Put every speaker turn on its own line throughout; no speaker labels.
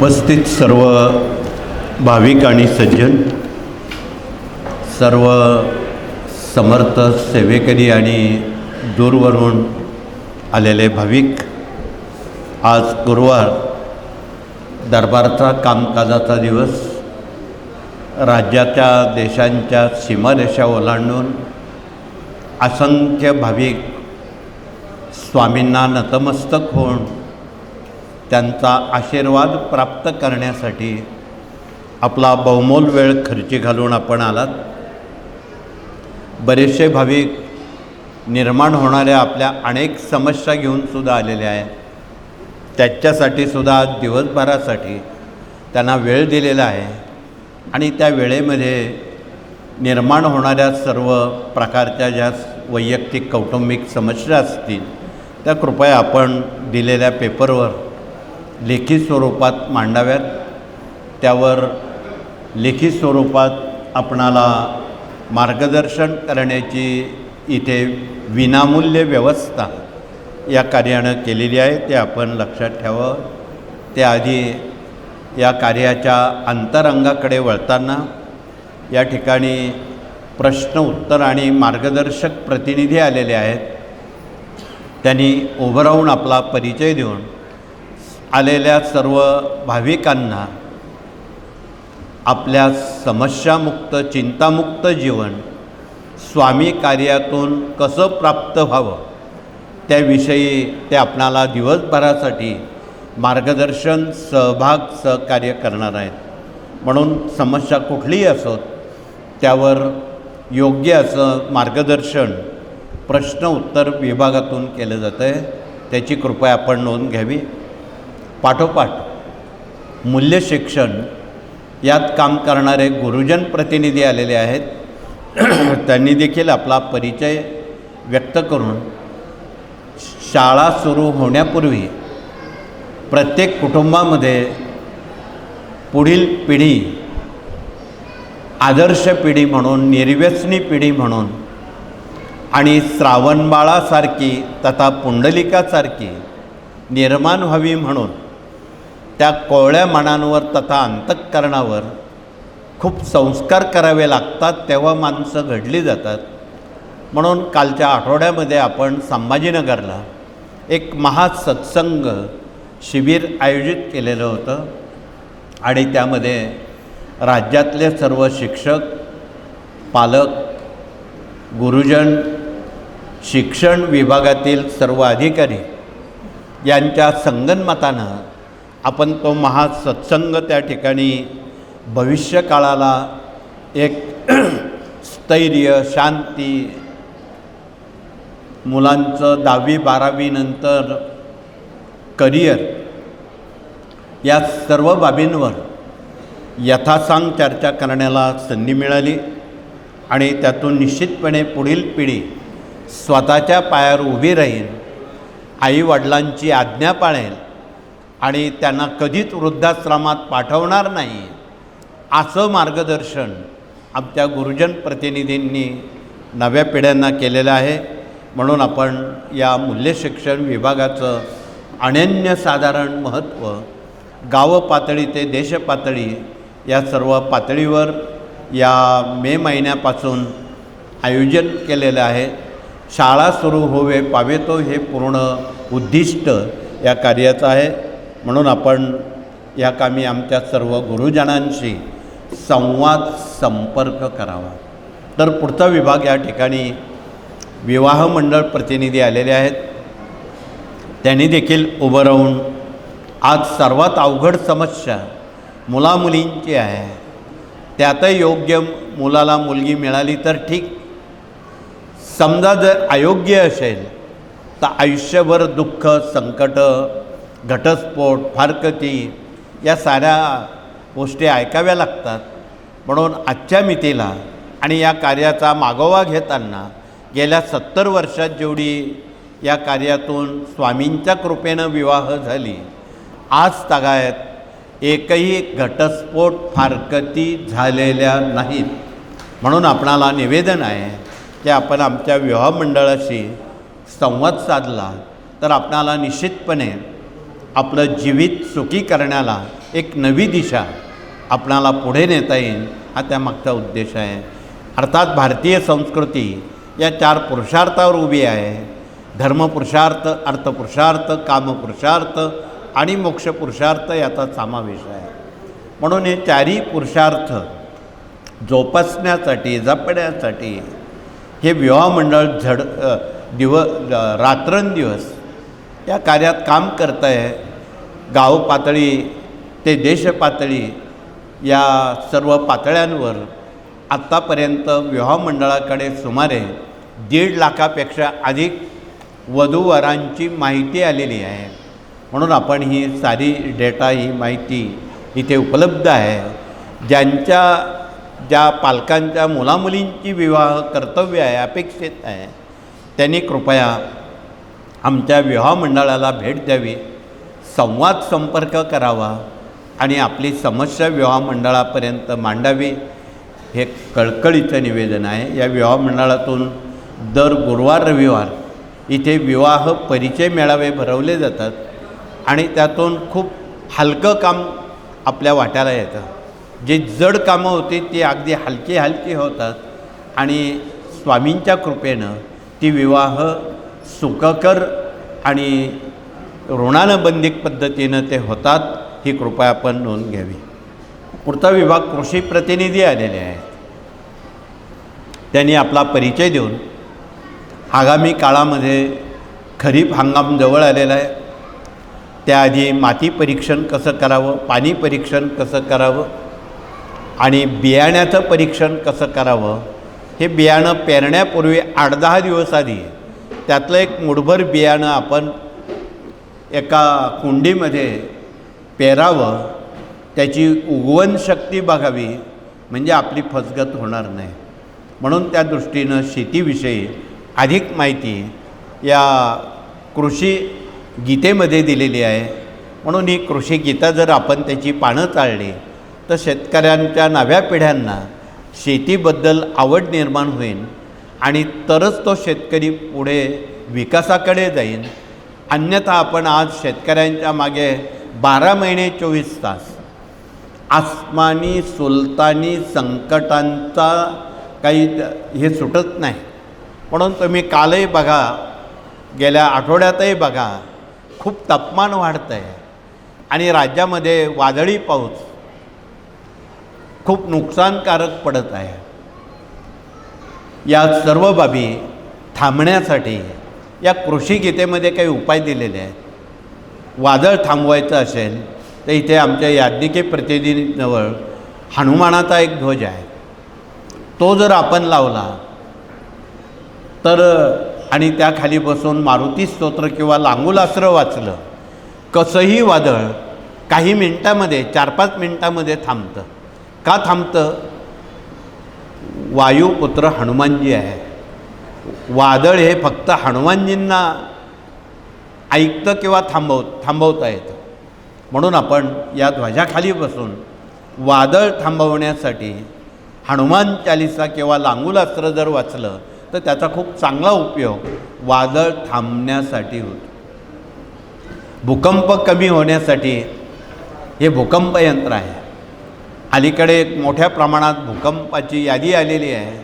उपस्थित सर्व भाविक आणि सज्जन, सर्व समर्थ सेवेकरी आणि दूरवरून आलेले भाविक, आज गुरुवार दरबारचा कामकाजाचा दिवस. राज्याच्या देशांच्या सीमारेषा ओलांडून असंख्य भाविक स्वामींना नतमस्तक होऊन त्यांचा आशीर्वाद प्राप्त करण्यासाठी आपला बहुमोल वेळ खर्ची घालून आपण आलात. बरेचसे भाविक निर्माण होणाऱ्या आपल्या अनेक समस्या घेऊनसुद्धा आलेले आहेत. त्याच्यासाठी सुद्धा आज दिवसभरासाठी त्यांना वेळ दिलेला आहे आणि त्या वेळेमध्ये निर्माण होणाऱ्या सर्व प्रकारच्या ज्या वैयक्तिक कौटुंबिक समस्या असतील त्या कृपया आपण दिलेल्या पेपरवर लेखी स्वरूपात मांडाव्यात. त्यावर लेखी स्वरूपात आपणाला मार्गदर्शन करण्याची इथे विनामूल्य व्यवस्था या कार्यानं केलेली आहे, ते आपण लक्षात ठेवावं. त्याआधी या कार्याच्या अंतरंगाकडे वळताना या ठिकाणी प्रश्न उत्तर आणि मार्गदर्शक प्रतिनिधी आलेले आहेत. त्यांनी उभं राहून आपला परिचय देऊन आलेल्या सर्व भाविकांना आपल्या समस्यामुक्त चिंतामुक्त जीवन स्वामी कार्यातून कसं प्राप्त व्हावं त्याविषयी ते आपणाला दिवसभरासाठी मार्गदर्शन सहकार्य करणार आहेत. म्हणून समस्या कुठलीही असोत त्यावर योग्य असं मार्गदर्शन प्रश्न उत्तर विभागातून केलं जातं आहे, त्याची कृपया आपण नोंद घ्यावी. पाठोपाठ मूल्य शिक्षण यात काम करणारे गुरुजन प्रतिनिधी आलेले आहेत. त्यांनी देखील आपला परिचय व्यक्त करून शाळा सुरू होण्यापूर्वी प्रत्येक कुटुंबामध्ये पुढील पिढी आदर्श पिढी म्हणून, निर्व्यसनी पिढी म्हणून आणि श्रावणबाळासारखी तथा पुंडलिकासारखी निर्माण व्हावी म्हणून त्या कोवळ्या मनांवर तथा अंतःकरणावर खूप संस्कार करावे लागतात, तेव्हा माणसं घडली जातात. म्हणून कालच्या आठवड्यामध्ये आपण संभाजीनगरला एक महासत्संग शिबिर आयोजित केलेलं होतं आणि त्यामध्ये राज्यातले सर्व शिक्षक, पालक, गुरुजन, शिक्षण विभागातील सर्व अधिकारी यांच्या संगनमतानं आपण तो महासत्संग त्या ठिकाणी भविष्यकाळाला एक स्थैर्य, शांती, मुलांचं 10वी-12वी नंतर करिअर या सर्व बाबींवर यथासांग चर्चा करण्याला संधी मिळाली आणि त्यातून निश्चितपणे पुढील पिढी स्वतःच्या पायावर उभी राहील, आईवडिलांची आज्ञा पाळेल आणि त्यांना कधीच वृद्धाश्रमात पाठवणार नाही असं मार्गदर्शन आमच्या गुरुजन प्रतिनिधींनी नव्या पिढ्यांना केलेलं आहे. म्हणून आपण या मूल्यशिक्षण विभागाचं अनन्यसाधारण महत्त्व गाव पातळी ते देश पातळी या सर्व पातळीवर या मे महिन्यापासून आयोजन केलेलं आहे. शाळा सुरू होवे पावेतो हे पूर्ण उद्दिष्ट या कार्याचं आहे. म्हणून आपण या कामी आमच्या सर्व गुरुजनांशी संपर्क करावा. तर पुढचा विभाग या ठिकाणी विवाह मंडळ प्रतिनिधी आलेले आहेत. त्यांनी देखील उभं राहून आज सर्वात अवघड समस्या मुलामुलींची आहे. त्यातही योग्य मुलाला मुलगी मिळाली तर ठीक, समजा जर अयोग्य असेल तर आयुष्यभर दुःख, संकट, घटस्फोट, फारकती या साऱ्या गोष्टी ऐकाव्या लागतात. म्हणून आजच्या मितीला आणि या कार्याचा मागोवा घेताना गेल्या 70 वर्षात जेवढी या कार्यातून स्वामींच्या कृपेनं विवाह झाली, आज तागायत एकही घटस्फोट, फारकती झालेल्या नाहीत. म्हणून आपणाला निवेदन आहे की आपण आमच्या विवाह मंडळाशी संवाद साधला तर आपणाला निश्चितपणे आपलं जीवित सुखी करण्याला एक नवी दिशा आपणाला पुढे नेता येईल हा त्यामागचा उद्देश आहे. अर्थात भारतीय संस्कृती या 4 पुरुषार्थावर उभी आहे. धर्मपुरुषार्थ, अर्थपुरुषार्थ, कामपुरुषार्थ आणि मोक्षपुरुषार्थ याचा समावेश आहे. म्हणून हे 4ही पुरुषार्थ जोपासण्यासाठी, जपण्यासाठी हे विवाह मंडळ रात्रंदिवस या कार्यात काम करत आहे. गाव पातळी ते देश पातळी या सर्व पातळ्यांवर आत्तापर्यंत विवाह मंडळाकडे सुमारे 1.5 लाखापेक्षा अधिक वधूवरांची माहिती आलेली आहे. म्हणून आपण ही सारी डेटा, ही माहिती इथे उपलब्ध आहे. ज्या पालकांच्या मुलामुलींची विवाह कर्तव्य आहे, अपेक्षित आहे, त्यांनी कृपया आमच्या विवाह मंडळाला भेट द्यावी, संवाद संपर्क करावा आणि आपली समस्या विवाह मंडळापर्यंत मांडावी. हे कळकळीचं निवेदन आहे. या विवाह मंडळातून दर गुरुवार रविवार इथे विवाह परिचय मेळावे भरवले जातात आणि त्यातून खूप हलकं काम आपल्या वाट्याला येतं. जे जड कामं होती ती अगदी हलकी होतात आणि स्वामींच्या कृपेनं ती विवाह सुखकर आणि ऋणानुबंधिक पद्धतीनं ते होतात. ही कृपया आपण नोंद घ्यावी. पुढचा विभाग कृषी प्रतिनिधी आलेले आहेत. त्यांनी आपला परिचय देऊन आगामी काळामध्ये खरीप हंगाम जवळ आलेला आहे, त्याआधी माती परीक्षण कसं करावं, पाणी परीक्षण कसं करावं आणि बियाण्याचं परीक्षण कसं करावं, हे बियाणं पेरण्यापूर्वी 8-10 दिवस आधी त्यातलं एक मुठभर बियाणं आपण एका कुंडीमध्ये पेरावं, त्याची उगवण शक्ती बघावी, म्हणजे आपली फसगत होणार नाही. म्हणून त्या दृष्टीनं शेतीविषयी अधिक माहिती या कृषी गीतेमध्ये दिलेली आहे. म्हणून ही कृषी गीता जर आपण त्याची पानं चाळली तर शेतकऱ्यांच्या नव्या पिढ्यांना शेतीबद्दल आवड निर्माण होईल आणि तरच तो शेतकरी पुढे विकासाकडे जाईल. अन्यथा आपण आज शेतकऱ्यांच्या मागे 12 महिने 24 तास आसमानी सुलतानी संकटांचा काही हे सुटत नाही. म्हणून तुम्ही कालही बघा, गेल्या आठवड्यातही बघा, खूप तापमान वाढतं आहे आणि राज्यामध्ये वादळी पाऊस खूप नुकसानकारक पडत आहे. या सर्व बाबी थांबण्यासाठी या कृषी गीतेमध्ये काही उपाय दिलेले आहेत. वादळ थांबवायचं असेल तर इथे आमच्या याज्ञिकी प्रतिनिधीजवळ हनुमानाचा एक ध्वज आहे, तो जर आपण लावला तर आणि त्याखाली बसून मारुती स्तोत्र किंवा लांगुलास्त्र वाचलं, कसंही वादळ काही मिनटामध्ये 4-5 मिनटामध्ये थांबतं. का थांबतं? वायुपुत्र हनुमानजी आहे. वादळ हे फक्त हनुमानजींना ऐकतं किंवा थांबवता येतं. म्हणून आपण या ध्वजाखाली बसून वादळ थांबवण्यासाठी हनुमान चालिसा किंवा लांगुलास्त्र जर वाचलं तर त्याचा खूप चांगला उपयोग वादळ थांबण्यासाठी होतो. भूकंप कमी होण्यासाठी हे भूकंप यंत्र आहे. अलीकडे एक मोठ्या प्रमाणात भूकंपाची यादी आलेली आहे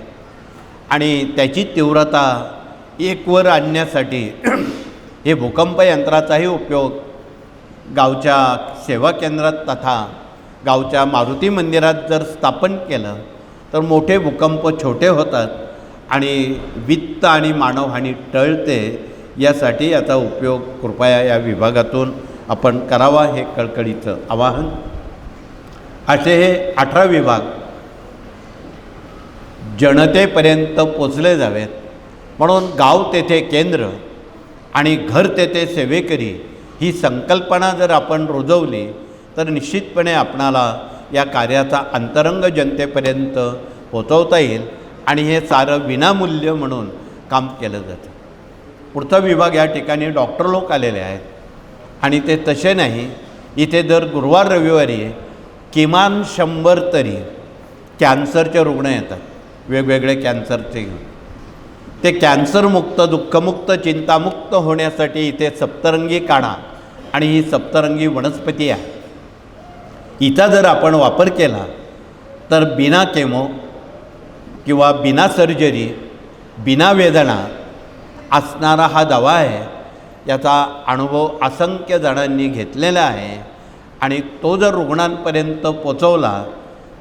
आणि त्याची तीव्रता 1 आणण्यासाठी हे भूकंप यंत्राचाही उपयोग गावच्या सेवा केंद्रात तथा गावच्या मारुती मंदिरात जर स्थापन केलं तर मोठे भूकंप छोटे होतात आणि वित्त आणि मानवहानी टळते. यासाठी याचा उपयोग कृपया या विभागातून आपण करावा, हे कळकळीचं आवाहन. असे हे 18 विभाग जनतेपर्यंत पोचले जावेत. म्हणून गाव तेथे केंद्र आणि घर तेथे सेवेकरी ही संकल्पना जर आपण रुजवली तर निश्चितपणे आपणाला या कार्याचा अंतरंग जनतेपर्यंत पोचवता येईल आणि हे सारं विनामूल्य म्हणून काम केलं जातं. पुढचा विभाग या ठिकाणी डॉक्टर लोक आलेले आहेत आणि ते तसे नाही. इथे दर गुरुवार रविवारी किमान 100 तरी कॅन्सरचे रुग्ण येतात, वेगवेगळे कॅन्सरचे घेऊन. ते कॅन्सरमुक्त, दुःखमुक्त, चिंतामुक्त होण्यासाठी इथे सप्तरंगी काढा आणि ही सप्तरंगी वनस्पती आहे. हिचा जर आपण वापर केला तर बिना केमो किंवा बिना सर्जरी बिना वेदना असणारा हा दवा आहे. याचा अनुभव असंख्य जणांनी घेतलेला आहे आणि तो जर रुग्णांपर्यंत पोचवला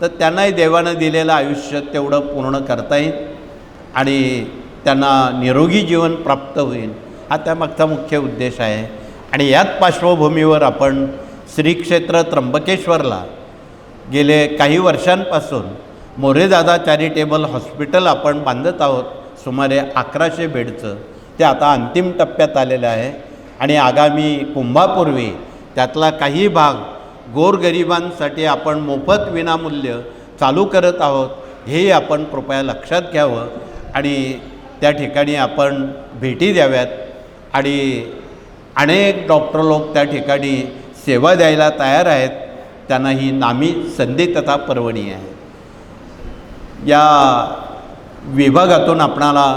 तर त्यांनाही देवानं दिलेलं आयुष्य तेवढं पूर्ण करता येईल आणि त्यांना निरोगी जीवन प्राप्त होईल. हा त्यामागचा मुख्य उद्देश आहे. आणि याच पार्श्वभूमीवर आपण श्री क्षेत्र त्र्यंबकेश्वरला गेले काही वर्षांपासून मोरेदादा चॅरिटेबल हॉस्पिटल आपण बांधत आहोत. सुमारे 1100 बेडचं ते आता अंतिम टप्प्यात आलेलं आहे आणि आगामी कुंभापूर्वी त्यातला काही भाग गोरगरिबांसाठी आपण मोफत विनामूल्य चालू करत आहोत. हेही आपण कृपया लक्षात घ्यावं आणि त्या ठिकाणी आपण भेटी द्याव्यात. आणि अनेक डॉक्टर लोक त्या ठिकाणी सेवा द्यायला तयार आहेत. त्यांना ही नामी संधी तथा पर्वणी आहे. या विभागातून आपणाला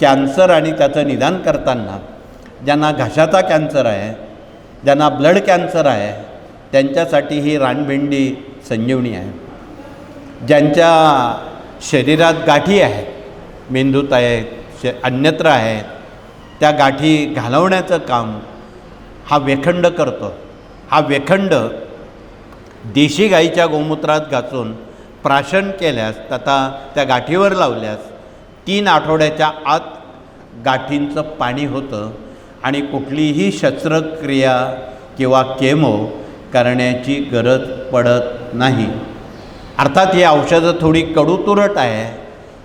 कॅन्सर आणि त्याचं निदान करताना ज्यांना घशाचा कॅन्सर आहे, ज्यांना ब्लड कॅन्सर आहे, त्यांच्यासाठी ही रानभेंडी संजीवनी आहे. ज्यांच्या शरीरात गाठी आहेत, मेंदूत आहेत, अन्यत्र आहेत, त्या गाठी घालवण्याचं काम हा वेखंड करतो. हा वेखंड देशी गाईच्या गोमूत्रात घासून प्राशन केल्यास तथा त्या गाठीवर लावल्यास 3 आठवड्याच्या आत गाठींचं पाणी होतं आणि कुठलीही शस्त्रक्रिया किंवा केमो करण्याची गरज पडत नाही. अर्थात ही औषधं थोडी कडू तुरट आहे,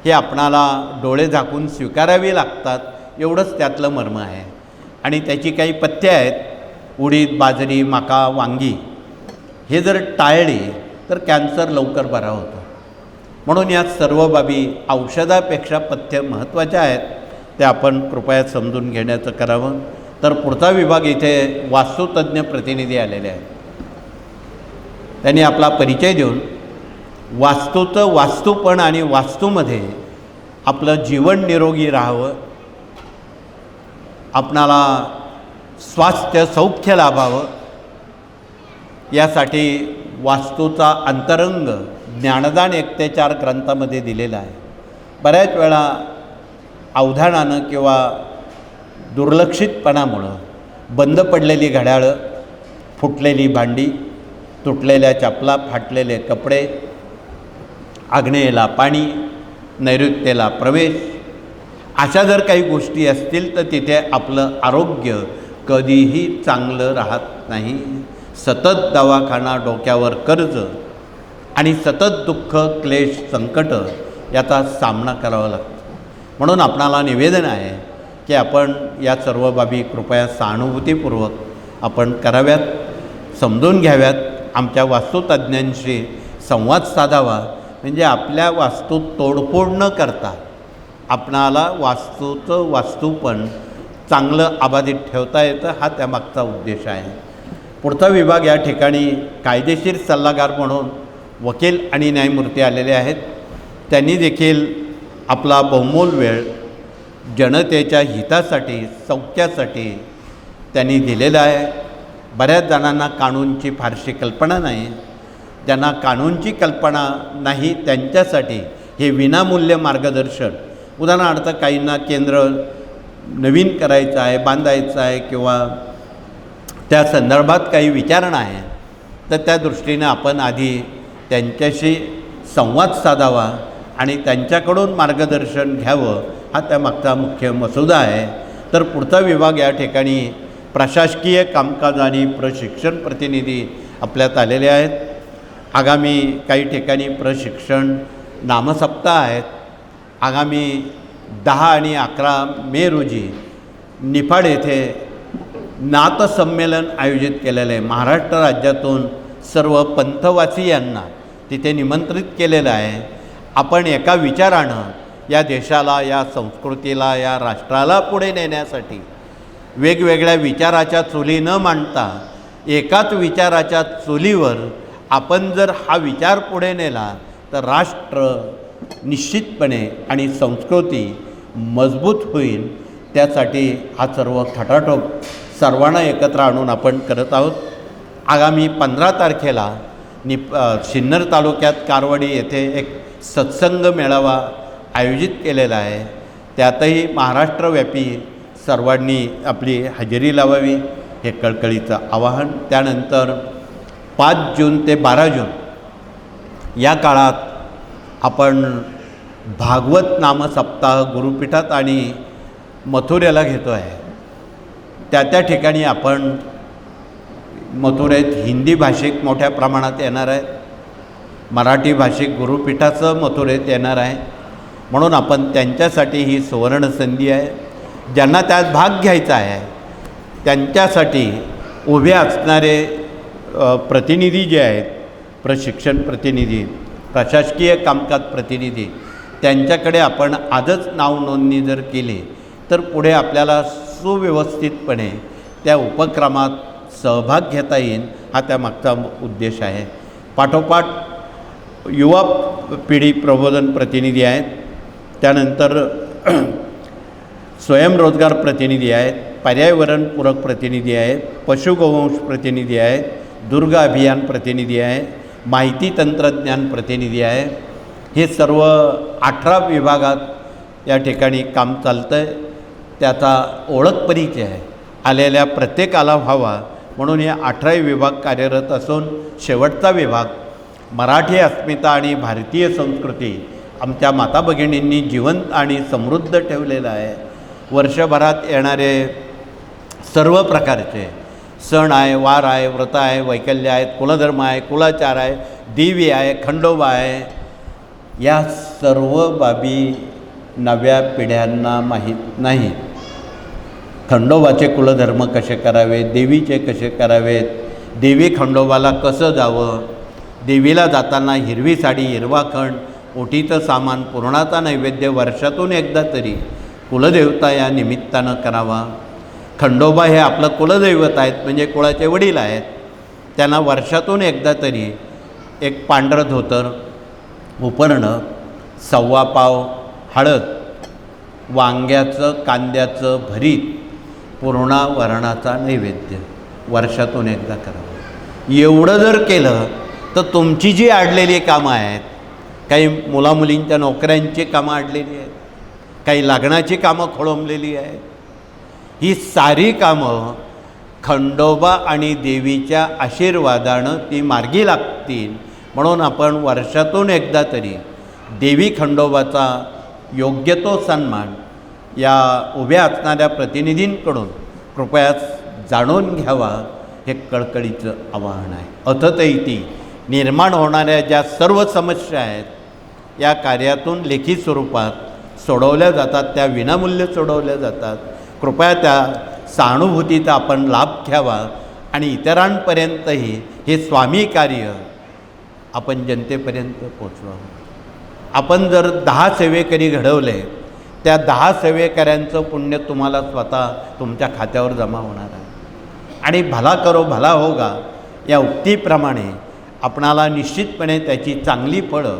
हे आपणाला डोळे झाकून स्वीकारावी लागतात, एवढंच त्यातलं मर्म आहे. आणि त्याची काही पथ्ये आहेत, उडीद, बाजरी, मका, वांगी हे जर टाळली तर कॅन्सर लवकर बरा होतो. म्हणून या सर्व बाबी औषधापेक्षा पथ्य महत्त्वाच्या आहेत. ते आपण कृपया समजून घेण्याचं करावं. तर पुढचा विभाग इथे वास्तुतज्ञ प्रतिनिधी आलेले आहेत. त्यांनी आपला परिचय देऊन वास्तूचं वास्तूपण आणि वास्तूमध्ये आपलं जीवन निरोगी राहावं, आपणाला स्वास्थ्य सौख्य लाभावं, यासाठी वास्तूचा अंतरंग ज्ञानदान 1 ते 4 ग्रंथामध्ये दिलेला आहे. बऱ्याच वेळा अवधानानं किंवा दुर्लक्षितपणामुळं बंद पडलेली घड्याळं, फुटलेली भांडी, तुटलेल्या चपला, फाटलेले कपडे, आग्नेयेला पाणी, नैऋत्येला प्रवेश, अशा जर काही गोष्टी असतील तर तिथे आपलं आरोग्य कधीही चांगलं राहत नाही. सतत दवाखाना, डोक्यावर कर्ज आणि सतत दुःख, क्लेश, संकट याचा सामना करावा लागतो. म्हणून आपणाला निवेदन आहे की आपण या सर्व बाबी कृपया सहानुभूतीपूर्वक आपण कराव्यात, समजून घ्याव्यात, आमच्या वास्तुतज्ञांशी संवाद साधावा. म्हणजे आपल्या वास्तूत तोडफोड न करता आपणाला वास्तूचं वास्तूपण चांगलं अबाधित ठेवता येतं, हा त्यामागचा उद्देश आहे. पुढचा विभाग या ठिकाणी कायदेशीर सल्लागार म्हणून वकील आणि न्यायमूर्ती आलेले आहेत. त्यांनी देखील आपला बहुमोल वेळ जनतेच्या हितासाठी, सौख्यासाठी त्यांनी दिलेला आहे. बऱ्याच जणांना कानूनची फारशी कल्पना नाही. ज्यांना कानूनची कल्पना नाही त्यांच्यासाठी हे विनामूल्य मार्गदर्शन, उदाहरणार्थ काहींना केंद्र नवीन करायचं आहे, बांधायचं आहे किंवा त्या संदर्भात काही विचारणा आहे, तर त्या दृष्टीनं आपण आधी त्यांच्याशी संवाद साधावा आणि त्यांच्याकडून मार्गदर्शन घ्यावं, हा त्यामागचा मुख्य मसुदा आहे. तर पुढचा विभाग या ठिकाणी प्रशासकीय कामकाज आणि प्रशिक्षण प्रतिनिधी आपल्यात आलेले आहेत. आगामी काही ठिकाणी प्रशिक्षण नामसप्ताह आहेत. आगामी 10 आणि 11 मे रोजी निफाड येथे नाथसंमेलन आयोजित केलेलं आहे. महाराष्ट्र राज्यातून सर्व पंथवासीयांना तिथे निमंत्रित केलेलं आहे. आपण एका विचारानं या देशाला, या संस्कृतीला, या राष्ट्राला पुढे नेण्यासाठी वेगवेगळ्या विचाराच्या चुली न मांडता एकाच विचाराच्या चुलीवर आपण जर हा विचार पुढे नेला तर राष्ट्र निश्चितपणे आणि संस्कृती मजबूत होईल. त्यासाठी हा सर्व खटाटोप सर्वांना एकत्र आणून आपण करत आहोत. आगामी 15 तारखेला सिन्नर तालुक्यात कारवाडी येथे एक सत्संग मेळावा आयोजित केलेला आहे. त्यातही महाराष्ट्रव्यापी सर्वांनी आपली हजेरी लावावी हे कळकळीचं आवाहन. त्यानंतर 5 जून ते 12 जून या काळात आपण भागवत नामसप्ताह गुरुपीठात आणि मथुरेला घेतो आहे. त्या ठिकाणी आपण मथुरेत हिंदी भाषिक मोठ्या प्रमाणात येणार आहेत, मराठी भाषिक गुरुपीठाचं मथुरेत येणार आहे. म्हणून आपण त्यांच्यासाठी ही सुवर्ण संधी आहे. ज्यांना त्यात भाग घ्यायचा आहे त्यांच्यासाठी उभे असणारे प्रतिनिधी जे आहेत, प्रशिक्षण प्रतिनिधी, प्रशासकीय कामकाज प्रतिनिधी, त्यांच्याकडे आपण आजच नाव नोंदणी जर केली तर पुढे आपल्याला सुव्यवस्थितपणे त्या उपक्रमात सहभाग घेता येईल, हा त्यामागचा उद्देश आहे. पाठोपाठ युवा पिढी प्रबोधन प्रतिनिधी आहेत, त्यानंतर स्वयंरोजगार प्रतिनिधी आहेत, पर्यावरणपूरक प्रतिनिधी आहेत, पशुगोवंश प्रतिनिधी आहेत, दुर्ग अभियान प्रतिनिधी आहे, माहिती तंत्रज्ञान प्रतिनिधी आहे. हे सर्व 18 विभागात या ठिकाणी काम चालतं आहे. त्याचा ओळख परिचय आहे आलेल्या प्रत्येकाला व्हावा म्हणून हे 18 विभाग कार्यरत असून शेवटचा विभाग मराठी अस्मिता आणि भारतीय संस्कृती आमच्या माता भगिनींनी जिवंत आणि समृद्ध ठेवलेला आहे. वर्षभरात येणारे सर्व प्रकारचे सण आहे, वार आहे, व्रत आहे, वैकल्य आहेत, कुलधर्म आहे, कुलाचार आहे, देवी आहे, खंडोबा आहे, या सर्व बाबी नव्या पिढ्यांना माहीत नाहीत. खंडोबाचे कुलधर्म कसे करावे, देवीचे कसे करावेत, देवी खंडोबाला कसं जावं, देवीला जाताना हिरवी साडी, हिरवा खण, ओटीचं सामान, पुरणाचा नैवेद्य वर्षातून एकदा तरी कुलदेवता या निमित्तानं करावा. खंडोबा हे आपलं कुलदैवत आहेत, म्हणजे कुळाचे वडील आहेत. त्यांना वर्षातून एकदा तरी एक पांढरं धोतर, उपरणं, 1.25 पाव हळद, वांग्याचं कांद्याचं भरीत, पुरणा वरणाचा नैवेद्य वर्षातून एकदा करावं. एवढं जर केलं तर तुमची जी अडलेली कामं आहेत, काही मुलामुलींच्या नोकऱ्यांची कामं अडलेली आहेत, काही लग्नाची कामं खोळंबलेली आहेत, ही सारी कामं खंडोबा आणि देवीच्या आशीर्वादानं ती मार्गी लागतील. म्हणून आपण वर्षातून एकदा तरी देवी खंडोबाचा योग्य तो सन्मान या उभ्या असणाऱ्या प्रतिनिधींकडून कृपया जाणून घ्यावा, हे कळकळीचं आवाहन आहे. अथतैती निर्माण होणाऱ्या ज्या सर्व समस्या आहेत या कार्यातून लेखी स्वरूपात सोडवल्या जातात, त्या विनामूल्य सोडवल्या जातात. कृपया त्या सहानुभूतीचा आपण लाभ घ्यावा आणि इतरांपर्यंतही हे स्वामी कार्य आपण जनतेपर्यंत पोचवावं. आपण जर 10 सेवेकरी घडवले, त्या 10 सेवेकऱ्यांचं पुण्य तुम्हाला स्वतः तुमच्या खात्यावर जमा होणार आहे. आणि भला करो भला होगा या उक्तीप्रमाणे आपणाला निश्चितपणे त्याची चांगली फळं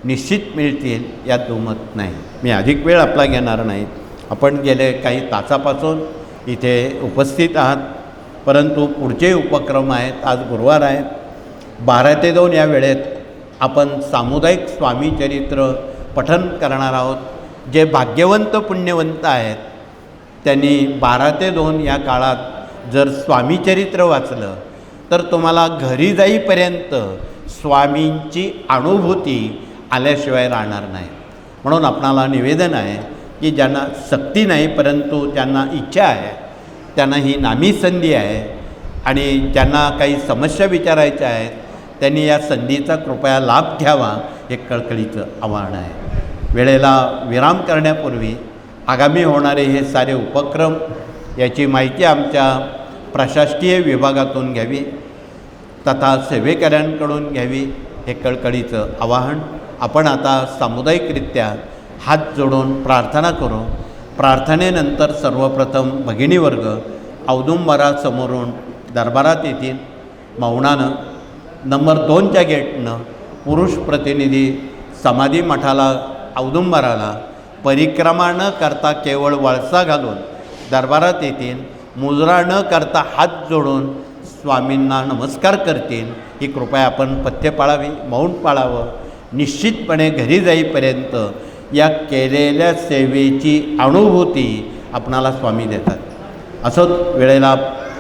निश्चित मिळतील, यात दुमत नाही. मी अधिक वेळ आपला घेणार नाही. आपण गेले काही तासापासून इथे उपस्थित आहात, परंतु पुढचे उपक्रम आहेत. आज गुरुवार आहे, 12 ते 2 या वेळेत आपण सामुदायिक स्वामीचरित्र पठन करणार आहोत. जे भाग्यवंत पुण्यवंत आहेत त्यांनी 12 ते 2 या काळात जर स्वामीचरित्र वाचलं तर तुम्हाला घरी जाईपर्यंत स्वामींची अनुभूती आल्याशिवाय राहणार नाही. म्हणून आपणाला निवेदन आहे की ज्यांना सक्ती नाही परंतु ज्यांना इच्छा आहे त्यांना ही नामी संधी आहे, आणि ज्यांना काही समस्या विचारायच्या आहेत त्यांनी या संधीचा कृपया लाभ घ्यावा, हे कळकळीचं आवाहन आहे. वेळेला विराम करण्यापूर्वी आगामी होणारे हे सारे उपक्रम याची माहिती आमच्या प्रशासकीय विभागातून घ्यावी तथा सेवेकऱ्यांकडून घ्यावी, हे कळकळीचं आवाहन. आपण आता सामुदायिकरित्या हात जोडून प्रार्थना करू. प्रार्थनेनंतर सर्वप्रथम भगिनीवर्ग औदुंबरासमोरून दरबारात येतील. मौनानं नंबर 2च्या गेटनं पुरुष प्रतिनिधी समाधी मठाला औदुंबराला परिक्रमा न करता केवळ वळसा घालून दरबारात येतील. मुजरा न करता हात जोडून स्वामींना नमस्कार करतील. ही कृपया आपण पथ्य पाळावी, मौन पाळावं. निश्चितपणे घरी जाईपर्यंत या केलेल्या सेवेची अनुभूती आपणाला स्वामी देतात. असंच वेळेला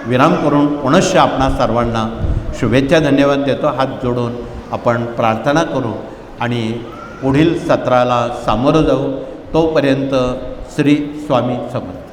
विराम करून पुनश्च आपणा सर्वांना शुभेच्छा धन्यवाद देतो. हात जोडून आपण प्रार्थना करू आणि पुढील सत्राला सामोरं जाऊ. तोपर्यंत श्री स्वामी समर्थ.